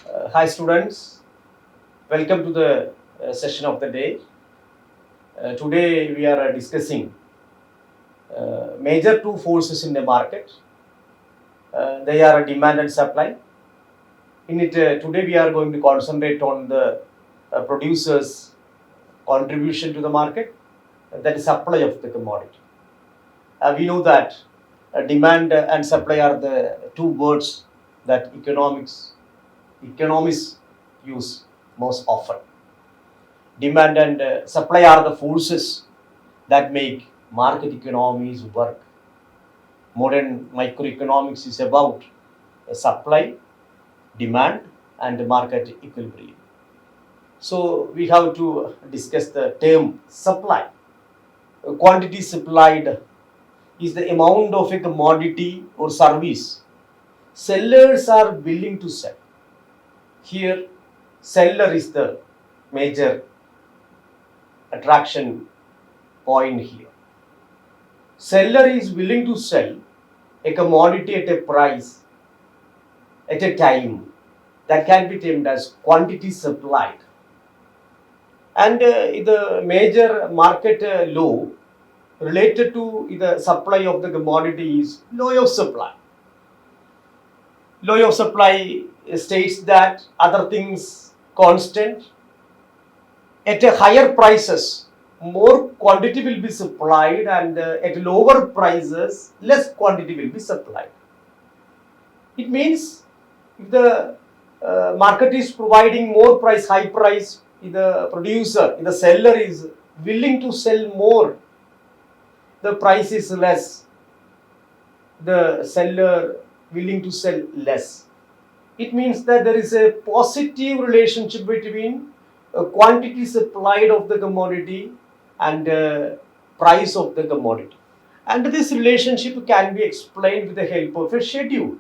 Hi students, welcome to the session of the day. Today we are discussing major two forces in the market. They are demand and supply. In it, today we are going to concentrate on the producer's contribution to the market, that is supply of the commodity. We know that demand and supply are the two words that economists use most often. Demand and supply are the forces that make market economies work. Modern microeconomics is about supply, demand, and market equilibrium. So we have to discuss the term supply. Quantity supplied is the amount of a commodity or service sellers are willing to sell. Here, seller is the major attraction point here. Seller is willing to sell a commodity at a price at a time that can be termed as quantity supplied. And the major market law related to the supply of the commodity is law of supply. Law of supply states that other things constant, at a higher prices, more quantity will be supplied, and at lower prices, less quantity will be supplied. It means if the market is providing more price, high price, if the producer, if the seller is willing to sell more, the price is less, the seller willing to sell less. It means that there is a positive relationship between quantity supplied of the commodity and price of the commodity. And this relationship can be explained with the help of a schedule.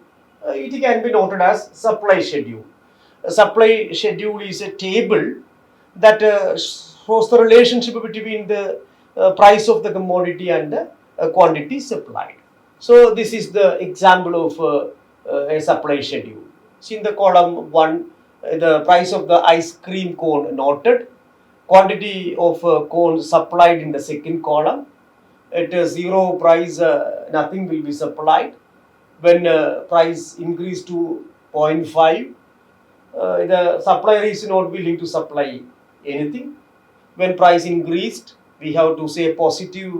It can be noted as supply schedule. A supply schedule is a table that shows the relationship between the price of the commodity and the quantity supplied. So this is the example of a supply schedule. See in the column 1, the price of the ice cream cone noted, quantity of cone supplied in the second column. At zero price, nothing will be supplied. When price increase to 0.5, the supplier is not willing to supply anything. When price increased, we have to say positive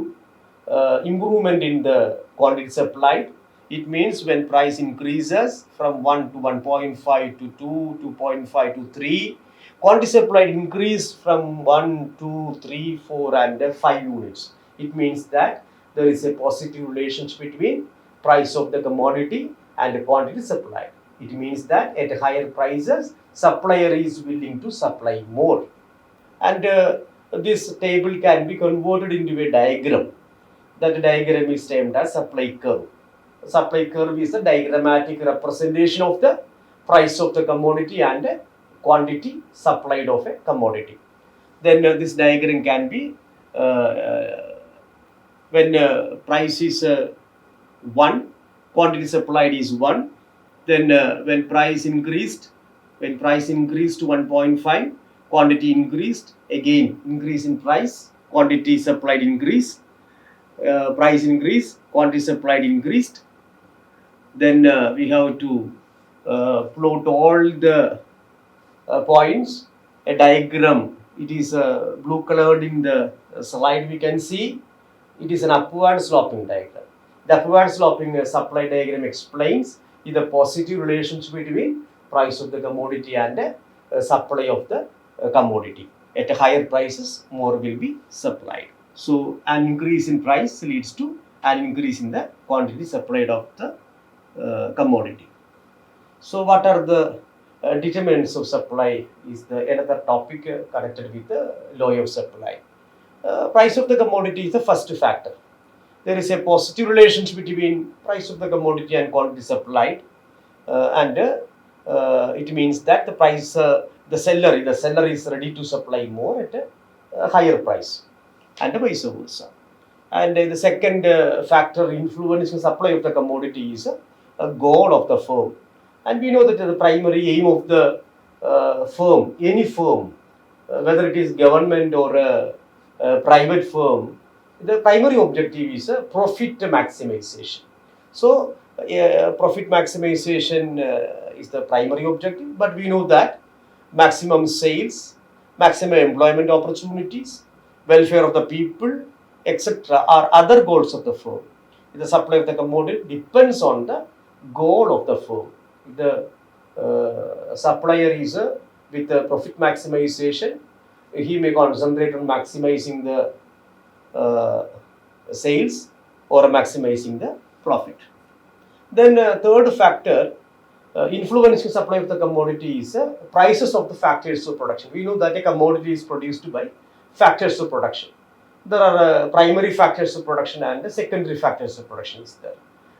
improvement in the quantity supplied. It means when price increases from 1 to 1.5 to 2 to 0.5 to 3, quantity supplied increase from 1, 2, 3, 4 and 5 units. It means that there is a positive relationship between price of the commodity and the quantity supplied. It means that at higher prices, supplier is willing to supply more. And this table can be converted into a diagram. That diagram is termed as supply curve. Supply curve is a diagrammatic representation of the price of the commodity and quantity supplied of a commodity. Then this diagram can be when price is 1, quantity supplied is 1. Then when price increased to 1.5, quantity increased, again increase in price, quantity supplied increased, price increase, quantity supplied increased. Then we have to plot all the points, a diagram. It is blue colored in the slide. We can see it is an upward sloping diagram. The upward sloping supply diagram explains the positive relationship between price of the commodity and supply of the commodity. At higher prices, more will be supplied. So an increase in price leads to an increase in the quantity supplied of the commodity. So what are the determinants of supply is the another topic connected with the law of supply. Price of the commodity is the first factor. There is a positive relationship between price of the commodity and quantity supplied, and it means that the price, the seller is ready to supply more at a higher price, and vice versa. And the second factor influencing supply of the commodity is a goal of the firm. And we know that the primary aim of the firm, any firm, whether it is government or a private firm, the primary objective is profit maximization. So, profit maximization is the primary objective, but we know that maximum sales, maximum employment opportunities, welfare of the people, etc., are other goals of the firm. The supply of the commodity depends on the goal of the firm. The supplier is with the profit maximization, he may concentrate on maximizing the sales or maximizing the profit. Then third factor influencing supply of the commodity is prices of the factors of production. We know that a commodity is produced by factors of production. There are primary factors of production and secondary factors of production is there.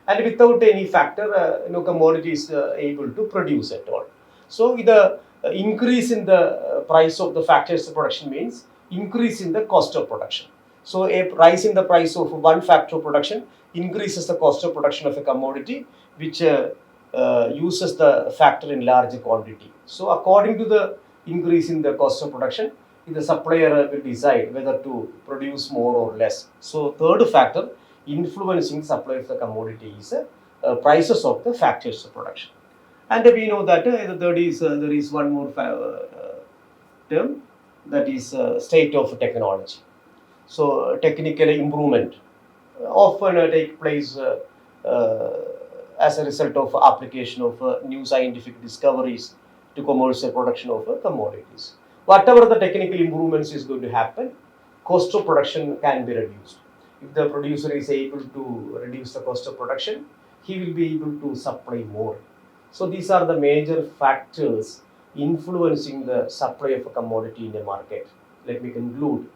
And without any factor, no commodity is able to produce at all. So the increase in the price of the factors of production means increase in the cost of production. So a rise in the price of one factor of production increases the cost of production of a commodity which uses the factor in large quantity. So according to the increase in the cost of production, the supplier will decide whether to produce more or less. So third factor influencing supply of the commodity is prices of the factors of production. And we know that there is one more term, that is state of technology. So technical improvement often take place as a result of application of new scientific discoveries to commercial production of commodities. Whatever the technical improvements is going to happen, cost of production can be reduced. If the producer is able to reduce the cost of production, he will be able to supply more. So these are the major factors influencing the supply of a commodity in a market. Let me conclude.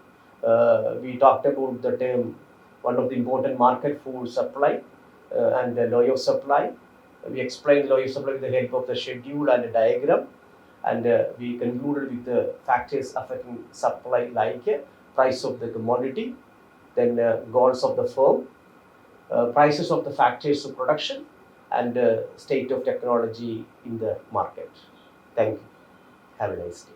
We talked about the term, one of the important market for supply and the law of supply. We explained law of supply with the help of the schedule and the diagram, and we concluded with the factors affecting supply like price of the commodity, then goals of the firm, prices of the factors of production, and state of technology in the market. Thank you. Have a nice day.